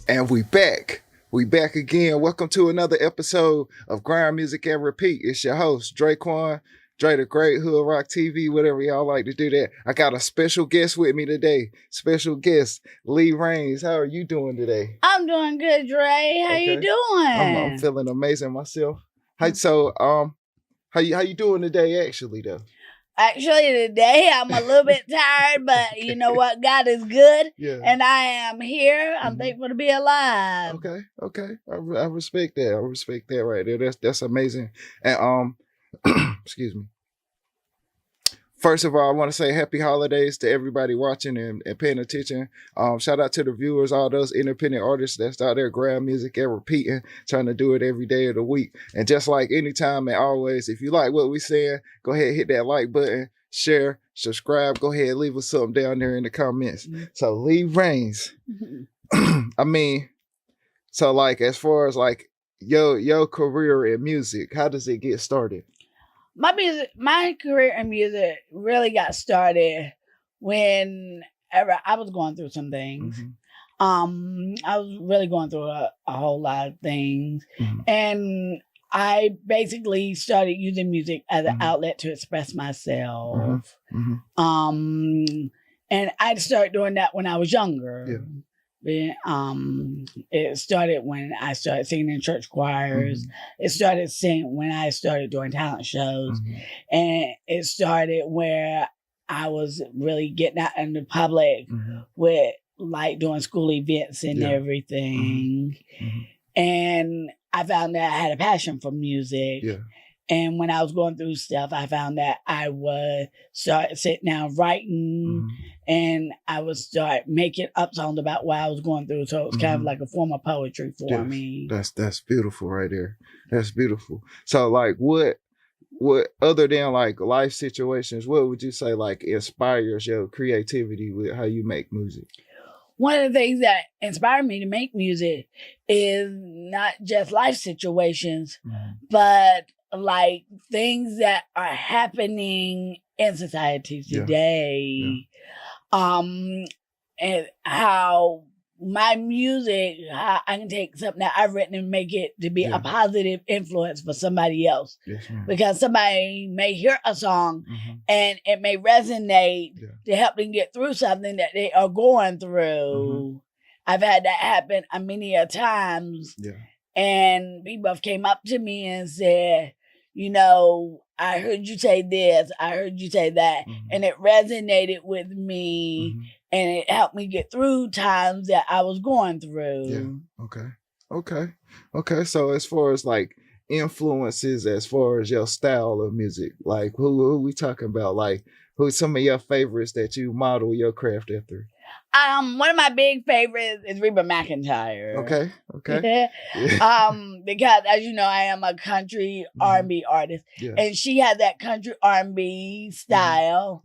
And we back. We back again. Welcome to another episode of Grind.Music.Repeat. It's your host, Draquan, Dre the Great, HoodRockTV, whatever y'all like to do that. I got a special guest with me today. Special guest, Lee Raines. How are you doing today? I'm doing good, Dre. How you doing? I'm feeling amazing myself. How you doing today, actually, though? Actually, today I'm a little bit tired, but you know what? God is good, and I am here. I'm thankful to be alive. Okay. I respect that. I respect that right there. That's amazing. And excuse me. First of all, I want to say happy holidays to everybody watching and paying attention. Shout out to the viewers, all those independent artists that's out there, Grind Music and Repeating, trying to do it every day of the week. And just like anytime and always, if you like what we're saying, go ahead and hit that like button, share, subscribe. Go ahead and leave us something down there in the comments. So Lee Raines. I mean, so like as far as like your career in music, how does it get started? My career in music really got started whenever I was going through some things. I was really going through a whole lot of things. And I basically started using music as an outlet to express myself. And I started doing that when I was younger. It started when I started singing in church choirs. It started when I started doing talent shows. And it started where I was really getting out in the public with like doing school events and everything. And I found that I had a passion for music. And when I was going through stuff, I found that I would start sitting down writing and I would start making up songs about what I was going through. So it was kind of like a form of poetry for me. That's beautiful right there. That's beautiful. So like what other than like life situations, what would you say like inspires your creativity with how you make music? One of the things that inspired me to make music is not just life situations, but like things that are happening in society today. And how my music, how I can take something that I've written and make it to be a positive influence for somebody else. Because somebody may hear a song and it may resonate to help them get through something that they are going through. I've had that happen many a times. And people have came up to me and said, you know, I heard you say this, I heard you say that, and it resonated with me, and it helped me get through times that I was going through. Okay. So as far as like influences, as far as your style of music, like who we talking about? Like who's some of your favorites that you model your craft after? One of my big favorites is Reba McEntire. Okay. Because as you know, I am a country R&B artist, and she has that country R&B style.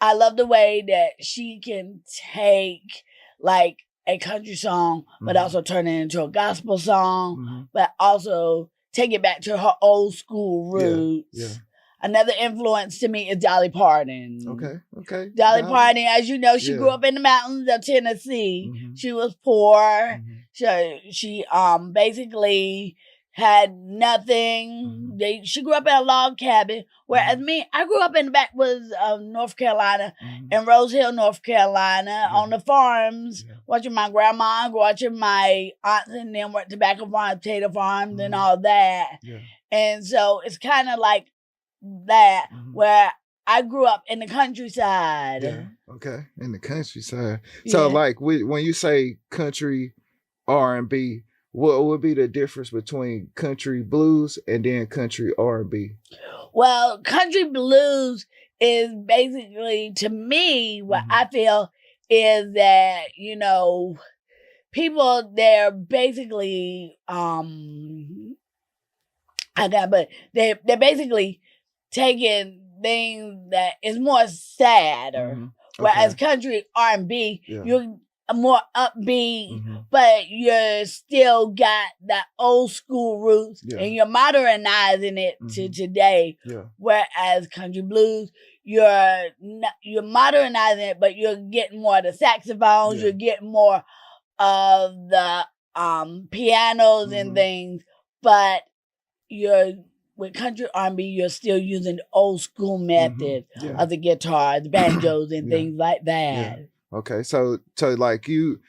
I love the way that she can take like a country song, but also turn it into a gospel song, but also take it back to her old school roots. Another influence to me is Dolly Parton. Okay. Dolly Parton, as you know, she grew up in the mountains of Tennessee. She was poor. She basically had nothing. She grew up in a log cabin, whereas me, I grew up in the backwoods of North Carolina, in Rose Hill, North Carolina, on the farms, watching my grandma, watching my aunts and them work tobacco farms, potato farms, and all that. And so it's kind of like that where I grew up in the countryside. In the countryside. So like when you say country R&B, what would be the difference between country blues and then country R&B? Well, country blues is basically, to me, what I feel is that, you know, people, they're basically they're basically taking things that is more sadder. Whereas country R&B, you're more upbeat, Mm-hmm. but you still got that old school roots, and you're modernizing it to today. Yeah. Whereas country blues, you're modernizing it, but you're getting more of the saxophones, you're getting more of the pianos and things, but with country R&B, you're still using the old school method of the guitar, the banjos, and things like that. Yeah. Okay, so like you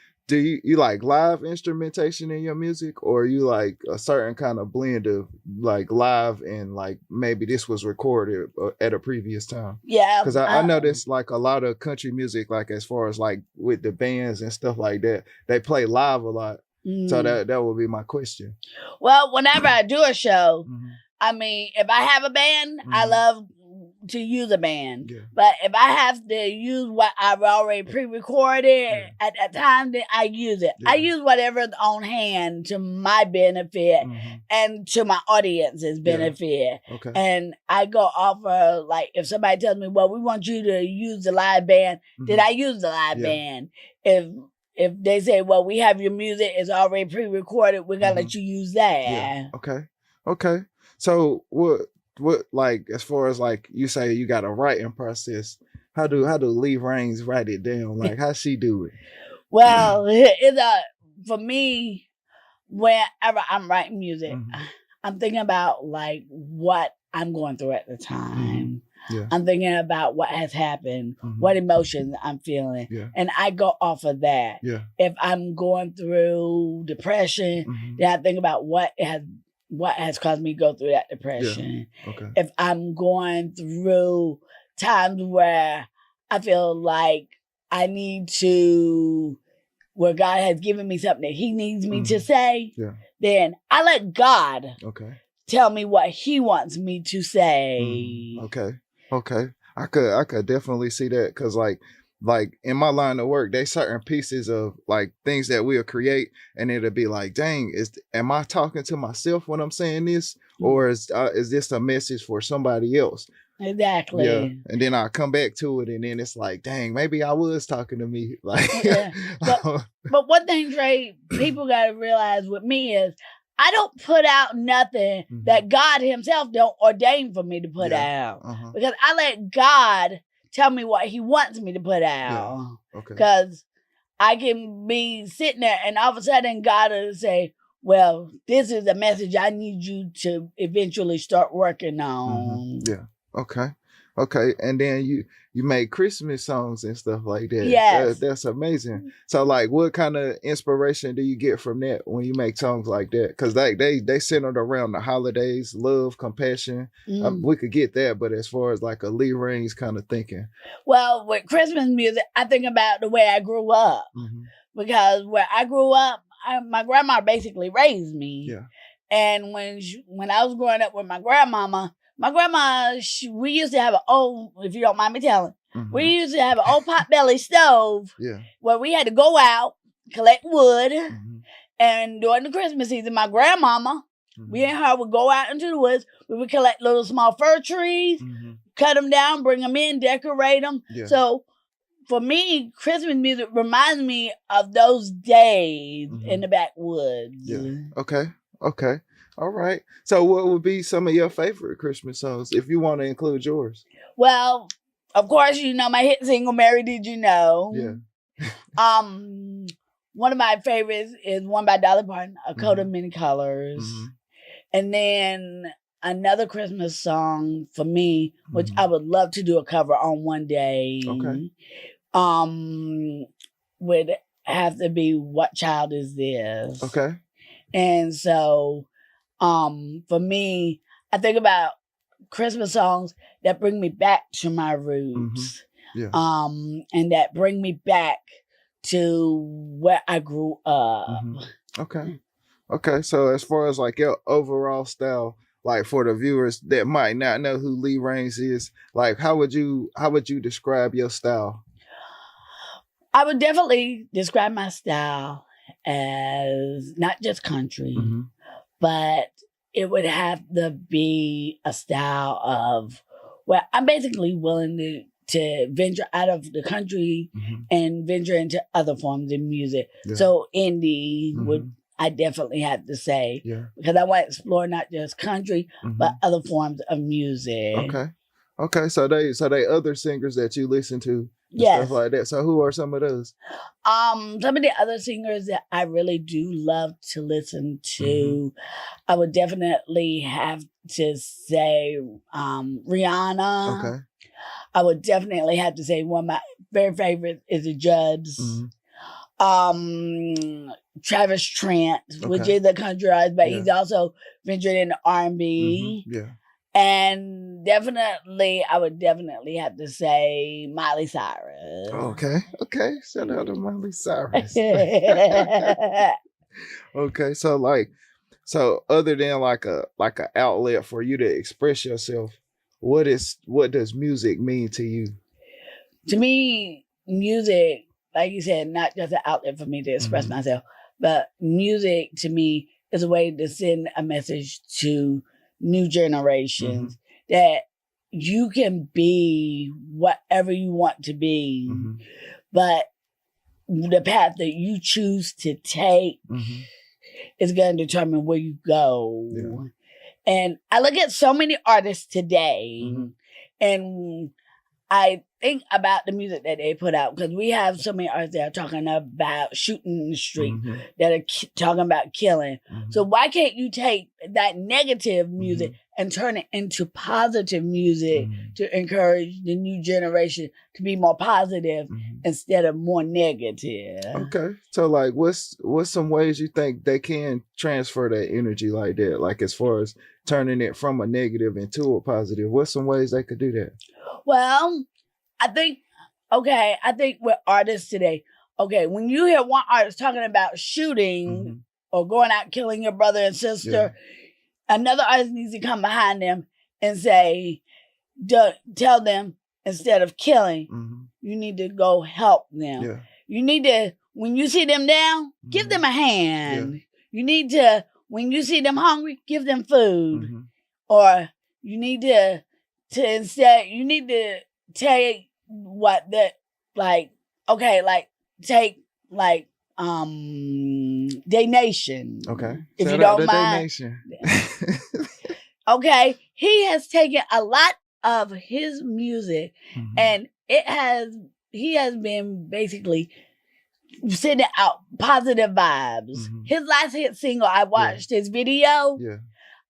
like live instrumentation in your music, or you like a certain kind of blend of like live and like maybe this was recorded at a previous time? Yeah, because I noticed like a lot of country music, like as far as like with the bands and stuff like that, they play live a lot. So that would be my question. Well, whenever I do a show, I mean, if I have a band, I love to use a band. Yeah. But if I have to use what I've already pre-recorded at that time, then I use it. Yeah. I use whatever's on hand to my benefit and to my audience's benefit. Yeah. Okay. And I go off of, like, if somebody tells me, well, we want you to use the live band, then I use the live band. If they say, well, we have your music, it's already pre-recorded, we're going to let you use that. Yeah. Okay. So what like, as far as like you say you got a writing process, how do Lee Rains write it down? Like, how she do it? Well, for me, whenever I'm writing music, I'm thinking about like what I'm going through at the time. Yeah. I'm thinking about what has happened, what emotions I'm feeling, and I go off of that. Yeah. If I'm going through depression, then I think about what has caused me to go through that depression. Yeah. Okay. If I'm going through times where I feel like I need to, where God has given me something that He needs me to say, then I let God tell me what He wants me to say. Okay. I could definitely see that, because like in my line of work, there's certain pieces of like things that we'll create, and it'll be like, dang, am I talking to myself when I'm saying this, or is this a message for somebody else? Exactly. Yeah. And then I come back to it, and then it's like, dang, maybe I was talking to me. Like, but one thing, Trey, people got to realize with me is, I don't put out nothing that God Himself don't ordain for me to put out, because I let God tell me what He wants me to put out. Yeah. Okay. Because I can be sitting there and all of a sudden God will say, well, this is a message I need you to eventually start working on. Yeah. Okay. And then you make Christmas songs and stuff like that. Yes. That's amazing. So like, what kind of inspiration do you get from that when you make songs like that? Because they centered around the holidays, love, compassion. We could get that, but as far as like a Lee Rains kind of thinking. Well, with Christmas music, I think about the way I grew up. Because where I grew up, my grandma basically raised me. Yeah. And when I was growing up with my grandma, we used to have an old, if you don't mind me telling, we used to have an old potbelly stove where we had to go out, collect wood, and during the Christmas season, my grandmama, me and her would go out into the woods. We would collect little small fir trees, cut them down, bring them in, decorate them. Yeah. So for me, Christmas music reminds me of those days in the backwoods. Yeah. Okay. All right. So what would be some of your favorite Christmas songs, if you want to include yours? Well, of course, you know my hit single, Mary Did You Know? Yeah. One of my favorites is one by Dolly Parton, A Coat of Many Colors. And then another Christmas song for me, which I would love to do a cover on one day, would have to be What Child Is This? Okay. And so for me, I think about Christmas songs that bring me back to my roots. Yeah. And that bring me back to where I grew up. Okay. So as far as like your overall style, like for the viewers that might not know who Lee Rains is, like how would you describe your style? I would definitely describe my style as not just country, but it would have to be a style of where I'm basically willing to to venture out of the country and venture into other forms of music. So indie would, I definitely have to say, because I want to explore not just country, but other forms of music. Okay. So they other singers that you listen to, stuff like that. So who are some of those? Some of the other singers that I really do love to listen to, I would definitely have to say Rihanna. Okay. I would definitely have to say one of my very favorites is the Judds. Travis Trent, which is a country artist, but he's also ventured into R&B. And definitely, I would definitely have to say Miley Cyrus. Okay. Shout out to Miley Cyrus. Okay. So other than like a outlet for you to express yourself, what does music mean to you? To me, music, like you said, not just an outlet for me to express myself, but music to me is a way to send a message to new generations that you can be whatever you want to be, but the path that you choose to take is going to determine where you go. And I look at so many artists today and I think about the music that they put out, because we have so many artists that are talking about shooting in the street, that are talking about killing. So why can't you take that negative music and turn it into positive music to encourage the new generation to be more positive instead of more negative? Okay. So like what's some ways you think they can transfer that energy like that? Like as far as turning it from a negative into a positive, what's some ways they could do that? Well, I think with artists today, when you hear one artist talking about shooting or going out killing your brother and sister, another artist needs to come behind them and say, tell them, instead of killing, you need to go help them. You need to, when you see them down, give them a hand. You need to, when you see them hungry, give them food. Or you need to instead, you need to take take Day Nation. Okay. If you don't mind. Okay. He has taken a lot of his music and he has been basically sending out positive vibes. His last hit single, I watched his video.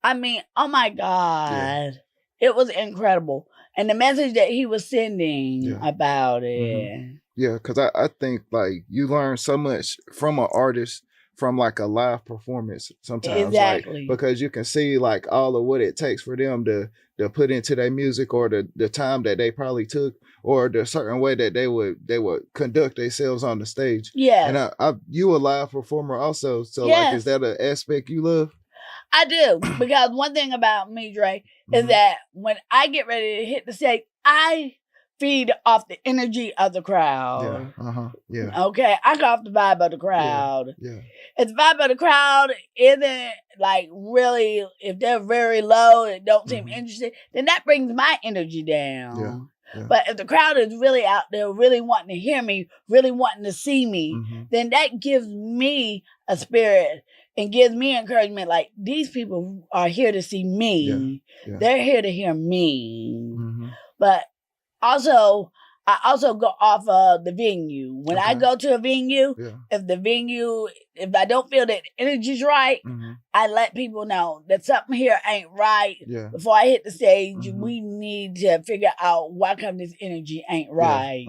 I mean, oh my God. It was incredible. And the message that he was sending about it. Yeah, because I think like you learn so much from an artist from like a live performance sometimes. Exactly. Like, because you can see like all of what it takes for them to put into their music, or the time that they probably took, or the certain way that they would conduct themselves on the stage. And you a live performer also. So like, is that an aspect you love? I do, because one thing about me, Dre, is that when I get ready to hit the stage, I feed off the energy of the crowd. Okay, I go off the vibe of the crowd. If the vibe of the crowd isn't like really, if they're very low and don't seem interested, then that brings my energy down. But if the crowd is really out there, really wanting to hear me, really wanting to see me, then that gives me a spirit and gives me encouragement. Like, these people are here to see me. They're here to hear me. But also, I also go off of the venue. When I go to a venue, if I don't feel that energy's right, I let people know that something here ain't right. Before I hit the stage, we need to figure out why come this energy ain't right.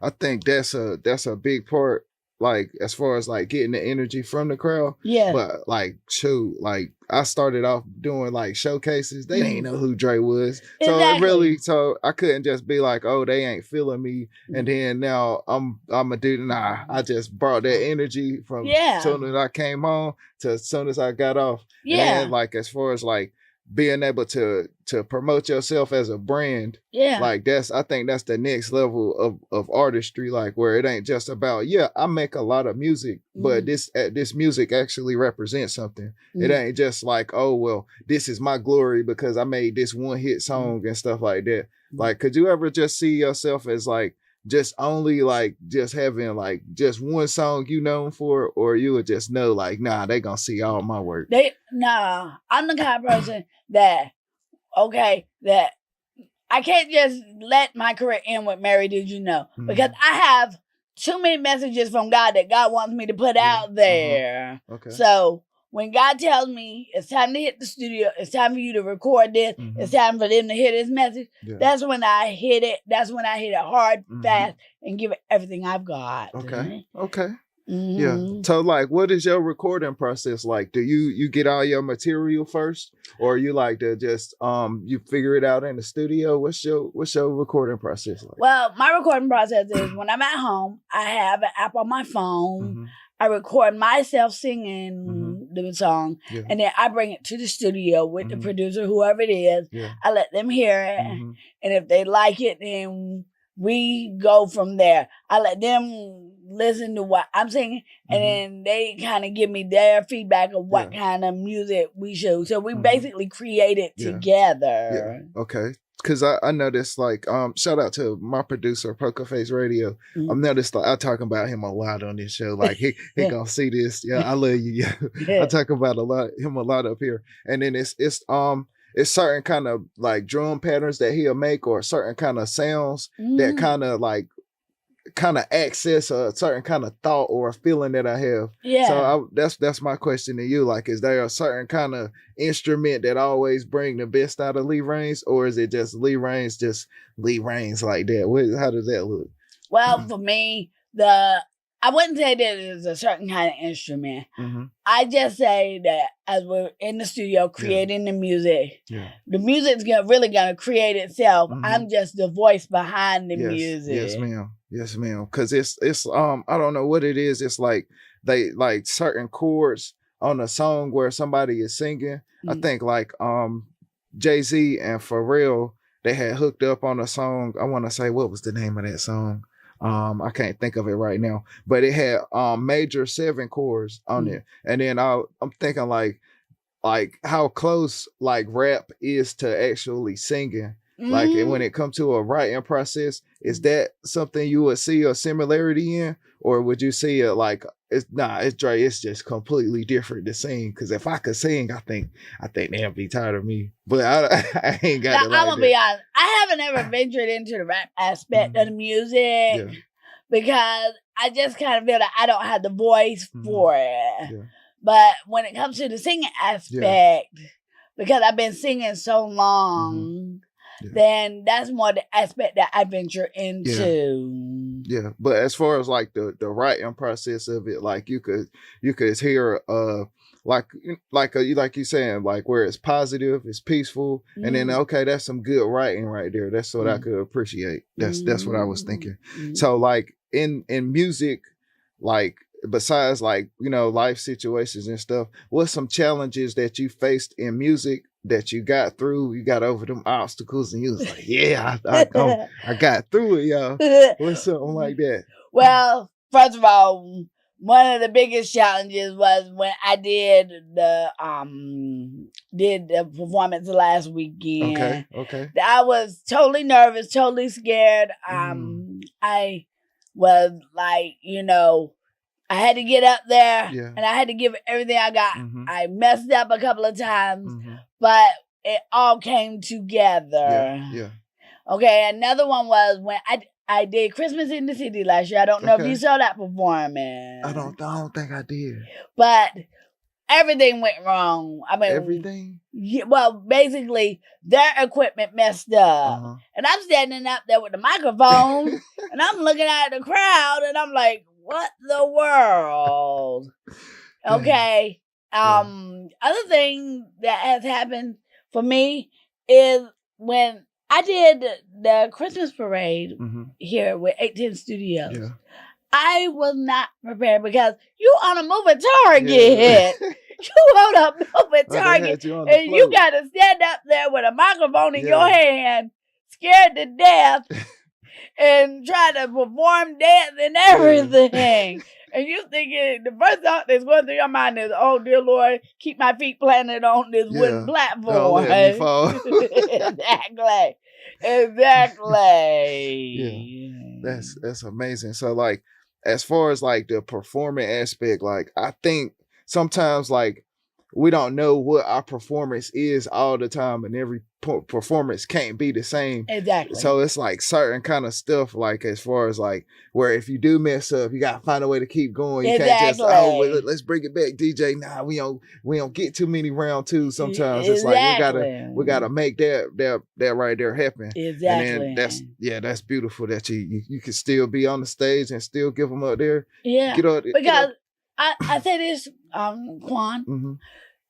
I think that's a big part, like as far as like getting the energy from the crowd. But like, shoot, like I started off doing like showcases. They didn't know who Dre was. So I couldn't just be like, oh, they ain't feeling me. And then now I'm a dude. Nah, I just brought that energy from soon as I came on to as soon as I got off. And then, like, as far as like being able to promote yourself as a brand, like I think that's the next level of artistry, like where it ain't just about, I make a lot of music, but this music actually represents something. It ain't just like, oh well, this is my glory because I made this one hit song and stuff like that. Like, could you ever just see yourself as like just only like just having like just one song you known for, or you would just know like, nah, they gonna see all my work? I'm the kind of person that I can't just let my career end with Mary Did You Know, because I have too many messages from God that God wants me to put out there. Okay. So when God tells me it's time to hit the studio, it's time for you to record this, it's time for them to hear this message, that's when I hit it. That's when I hit it hard, fast, and give it everything I've got. Okay. Yeah. So like, what is your recording process like? Do you get all your material first, or you like to just you figure it out in the studio? What's your recording process like? Well, my recording process is when I'm at home, I have an app on my phone. I record myself singing the song, and then I bring it to the studio with the producer, whoever it is. I let them hear it, and if they like it, then we go from there. I let them listen to what I'm singing, and then they kind of give me their feedback of what kind of music we should. So we basically create it together. Okay. Because I noticed, like, shout out to my producer, Poker Face Radio. I've noticed, like, I talk about him a lot on this show. Like, he gonna see this. Yeah, I love you. Yeah, I talk about him a lot up here. And then it's certain kind of like drum patterns that he'll make, or certain kind of sounds that kind of access a certain kind of thought or a feeling that I have. So that's my question to you. Like, is there a certain kind of instrument that always bring the best out of Lee Rains, or is it just Lee Rains like that? How does that look? Well, for me, I wouldn't say that it's a certain kind of instrument. I just say that as we're in the studio creating the music, the music's really gonna create itself. I'm just the voice behind the music. Yes, ma'am. Because it's I don't know what it is. It's like they like certain chords on a song where somebody is singing. I think like Jay-Z and Pharrell, they had hooked up on a song. I want to say, what was the name of that song? I can't think of it right now, but it had major 7 chords on it. And then I'm thinking like how close like rap is to actually singing. Like when it comes to a writing process, is that something you would see a similarity in, or would you see it like it's just completely different to sing? Because if I could sing, I think they'd be tired of me. But I ain't got it. I'm gonna be honest. I haven't ever ventured into the rap aspect of the music because I just kind of feel that I don't have the voice for it. But when it comes to the singing aspect, because I've been singing so long. Then that's more the aspect that I venture into. But as far as like the writing process of it, like you could hear like you saying, like where it's positive, it's peaceful, and then that's some good writing right there. That's what I could appreciate. That's what I was thinking. So like in music, like besides like, you know, life situations and stuff, what's some challenges that you faced in music that you got through? You got over them obstacles and you was like, I got through it, y'all. What's something like that? Well, first of all, one of the biggest challenges was when I did the performance last weekend. Okay. I was totally nervous, totally scared. I was like, you know, I had to get up there and I had to give it everything I got. I messed up a couple of times, but it all came together. Okay, another one was when I did Christmas in the City last year. I don't know if you saw that performance. I don't think I did. But everything went wrong. I mean, everything? Yeah, well, basically, their equipment messed up. And I'm standing up there with the microphone and I'm looking at the crowd and I'm like, what the world? Okay. Other thing that has happened for me is when I did the Christmas parade here with 810 Studios. I was not prepared because you on a moving target. You hold up at Target, you and you got to stand up there with a microphone in your hand, scared to death, and try to perform dance and everything. And you thinking the first thought that's going through your mind is, "Oh dear Lord, keep my feet planted on this wooden platform." Don't let me fall. Exactly. That's amazing. So like, as far as like the performing aspect, like I think sometimes like we don't know what our performance is all the time, and every performance can't be the same. Exactly. So it's like certain kind of stuff, like as far as like where if you do mess up, you gotta find a way to keep going. You can't just let's bring it back, DJ. Nah, we don't get too many round twos. Sometimes it's like we gotta make that right there happen. Exactly. And then that's beautiful that you can still be on the stage and still give them up there. Yeah, because I say this, Quan. Mm-hmm.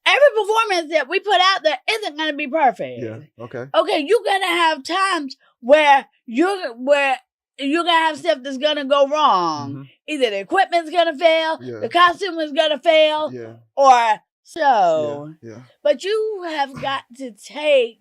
Every performance that we put out there isn't going to be perfect. Yeah. Okay. Okay, you're going to have times where you're going to have stuff that's going to go wrong. Mm-hmm. Either the equipment's going to fail, the costume is going to fail, or so. Yeah. But you have got to take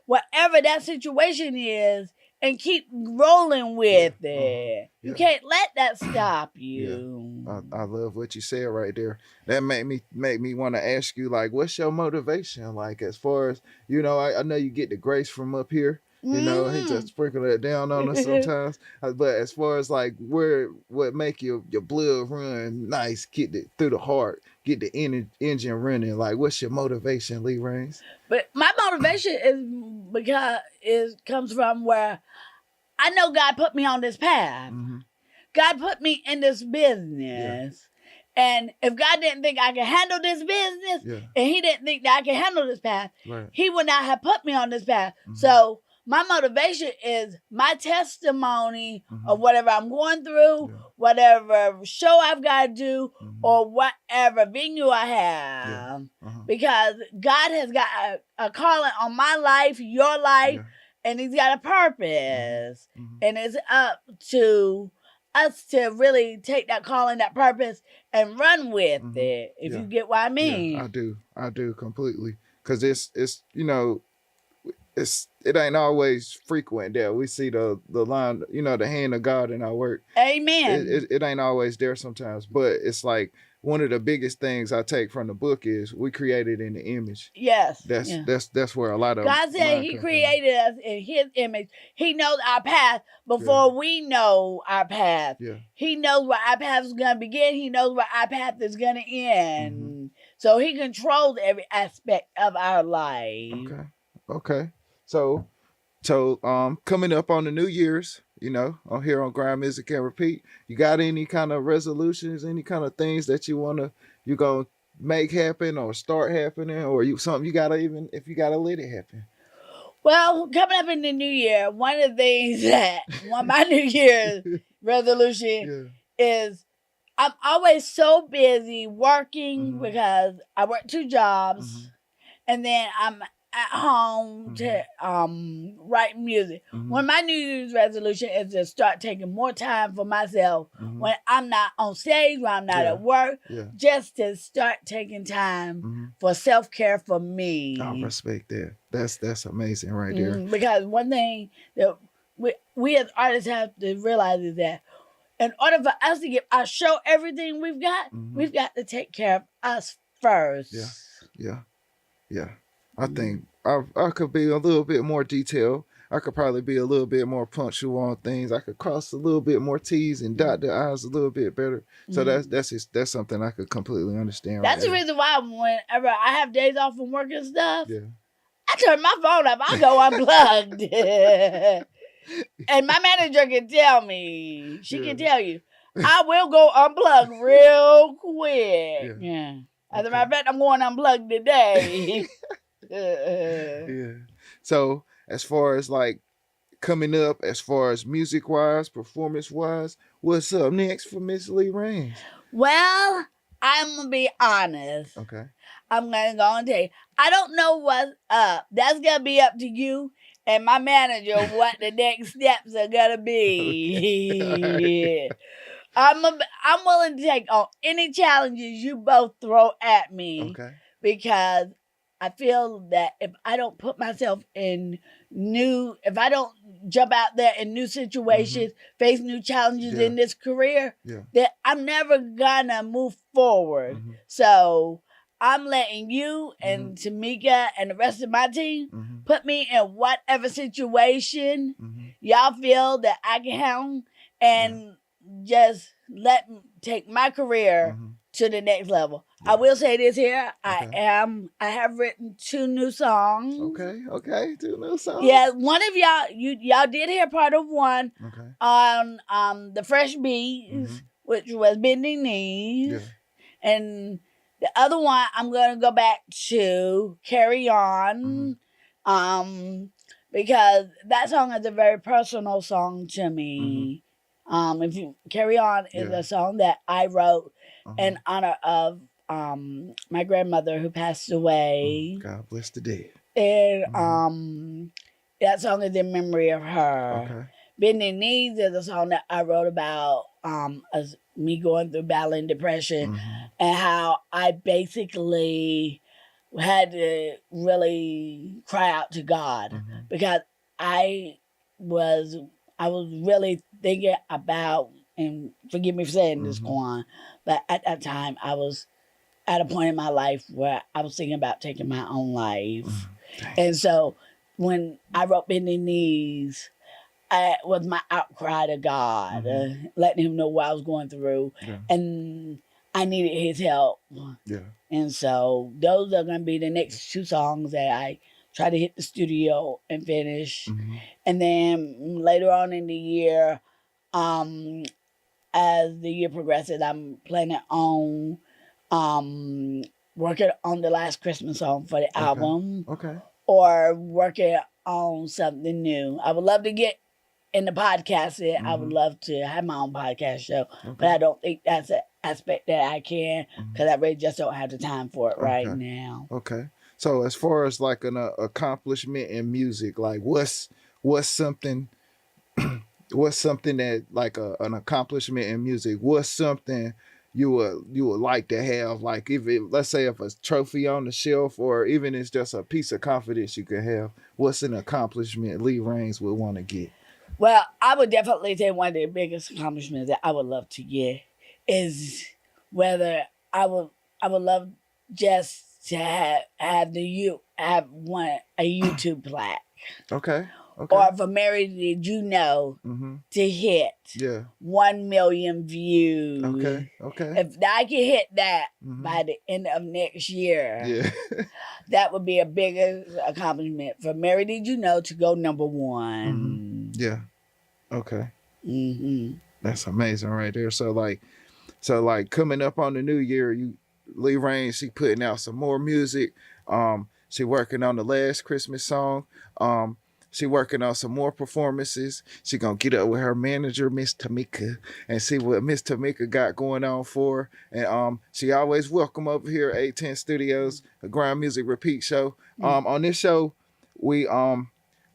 whatever that situation is and keep rolling with it. You can't let that stop you. I love what you said right there. That make me want to ask you, like, what's your motivation? Like, as far as, I know you get the grace from up here. He just sprinkle that down on us sometimes. But as far as like what make your blood run nice, get it through the heart, get the engine running. Like, what's your motivation, Lee Rains? But my motivation comes from where I know God put me on this path. Mm-hmm. God put me in this business. And if God didn't think I could handle this business, and he didn't think that I could handle this path, he would not have put me on this path. Mm-hmm. So my motivation is my testimony of whatever I'm going through, whatever show I've got to do, or whatever venue I have. Because God has got a calling on my life, your life, and he's got a purpose. And it's up to us to really take that calling, that purpose, and run with it, if you get what I mean. Yeah, I do completely. Because it's it ain't always frequent that we see the line, the hand of God in our work. Amen. It ain't always there sometimes, but it's like one of the biggest things I take from the book is we created in the image. Yes. That's where a lot of God said he created us in his image. He knows our path before we know our path. Yeah. He knows where our path is going to begin. He knows where our path is going to end. Mm-hmm. So he controls every aspect of our life. Okay. So coming up on the New Year's, on here on Grind.Music.Repeat, you got any kind of resolutions, any kind of things that you're gonna make happen or start happening, or something you gotta if you gotta let it happen? Well, coming up in the new year, one of the things my New Year's resolution is I'm always so busy working because I work 2 jobs, and then I'm at home to write music. One of my New Year's resolution is to start taking more time for myself when I'm not on stage, when I'm not at work, just to start taking time for self-care for me. I respect that. That's amazing right there. Because one thing that we as artists have to realize is that in order for us to give our show everything we've got to take care of us first. Yeah. I think I could be a little bit more detailed. I could probably be a little bit more punctual on things. I could cross a little bit more T's and dot the I's a little bit better. So that's something I could completely understand. That's the reason why whenever I have days off from work and stuff, I turn my phone off. I go unplugged. And my manager can tell me. She can tell you. I will go unplugged real quick. Yeah. As a matter of fact, I'm going unplugged today. So as far as like coming up, as far as music wise, performance wise, what's up next for Miss Lee Rains? Well, I'm gonna be honest. Okay. I'm gonna go and tell you. I don't know what's up. That's gonna be up to you and my manager what the next steps are gonna be. I'm willing to take on any challenges you both throw at me. Okay. Because I feel that if I don't put myself in if I don't jump out there in new situations, face new challenges in this career, that I'm never gonna move forward. So I'm letting you and Tamika and the rest of my team put me in whatever situation y'all feel that I can handle, and just let me take my career to the next level. I will say this here. I have written 2 new songs. Okay. 2 new songs. Yeah, one of y'all did hear part of one on the Fresh Beats, which was Bending Knees. And the other one I'm gonna go back to Carry On. Because that song is a very personal song to me. If you Carry On is a song that I wrote in honor of my grandmother who passed away. God bless the dead. And that song is in memory of her. Bending Knees is a song that I wrote about as me going through battling depression and how I basically had to really cry out to God because I was really thinking about, and forgive me for saying this, Quan, but at that time I was at a point in my life where I was thinking about taking my own life. And so when I wrote Bending Knees, it was my outcry to God, letting him know what I was going through. And I needed his help. And so those are going to be the next 2 songs that I try to hit the studio and finish. And then later on in the year, as the year progresses, I'm planning on working on the last Christmas song for the album. Or working on something new. I would love to get in the podcasting. I would love to have my own podcast show. But I don't think that's an aspect that I can, because I really just don't have the time for it right now. So as far as like an accomplishment in music, like what's something that like an accomplishment in music, what's something you would like to have, like let's say if a trophy on the shelf, or even it's just a piece of confidence you could have, what's an accomplishment Lee Rains would want to get? Well, I would definitely say one of the biggest accomplishments that I would love to get is whether I would love just to have a YouTube plaque. Or for Mary Did You Know to hit 1 million views. If I can hit that by the end of next year, that would be a bigger accomplishment for Mary Did You Know to go number 1. That's amazing right there. So like coming up on the new year, Lee Rains, she putting out some more music. She working on the last Christmas song. She working on some more performances. She gonna get up with her manager, Miss Tamika, and see what Miss Tamika got going on for her. And she always welcome over here at 810 Studios, a Grind.Music.Repeat show. On this show, we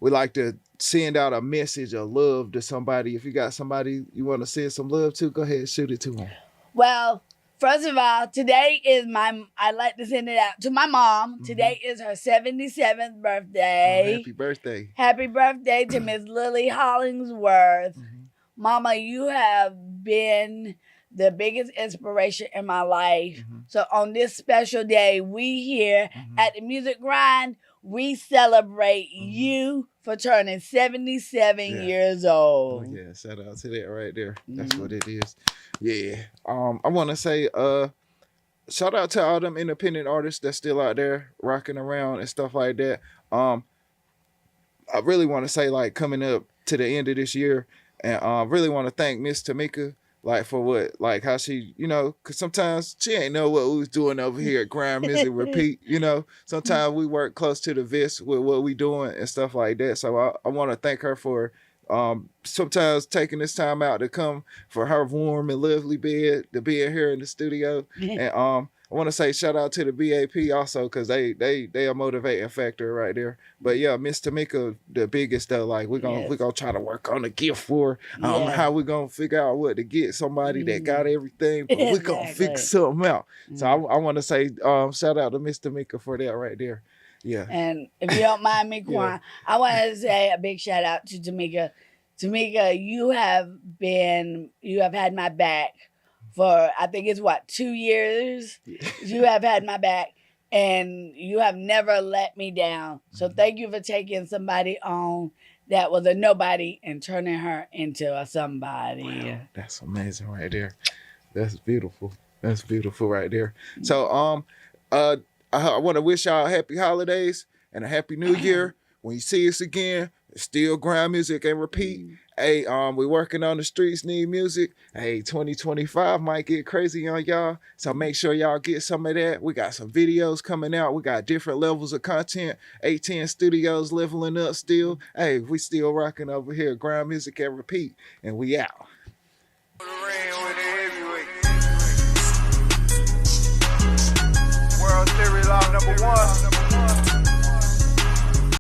like to send out a message of love to somebody. If you got somebody you want to send some love to, go ahead and shoot it to them. Well, first of all, today is I'd like to send it out to my mom. Today is her 77th birthday. Happy birthday. Happy birthday to Miss Lily Hollingsworth. Mama, you have been the biggest inspiration in my life. So on this special day, we here at the Music Grind, we celebrate you for turning 77 years old. Oh, yeah, shout out to that right there. That's what it is. Yeah. I want to say shout out to all them independent artists that's still out there rocking around and stuff like that. I really want to say, like, coming up to the end of this year, and really want to thank Miss Tamika, like, for what, like, how she, because sometimes she ain't know what we was doing over here at Grind.Music.Repeat, Sometimes we work close to the vest with what we doing and stuff like that. So I want to thank her for sometimes taking this time out to come for her warm and lovely bed to be in here in the studio. And want to say shout out to the BAP also, because they a motivating factor right there. But yeah, Miss Tamika, the biggest though. Like we're gonna try to work on a gift for how we gonna figure out what to get somebody that got everything, but we're gonna fix something out. So I want to say shout out to Miss Tamika for that right there. Yeah. And if you don't mind me, Quan, I want to say a big shout out to Tamika. Tamika, you have had my back for, I think it's 2 years. You have had my back and you have never let me down. So thank you for taking somebody on that was a nobody and turning her into a somebody. Wow, that's amazing right there. That's beautiful. That's beautiful right there. So I want to wish y'all happy holidays and a happy new year. When you see us again, it's still Grind.Music.Repeat. Hey, we're working on the streets, need music. Hey, 2025 might get crazy on y'all. So make sure y'all get some of that. We got some videos coming out. We got different levels of content. 810 Studios leveling up still. Hey, we still rocking over here. Grind.Music.Repeat. And we out. World Series law #1.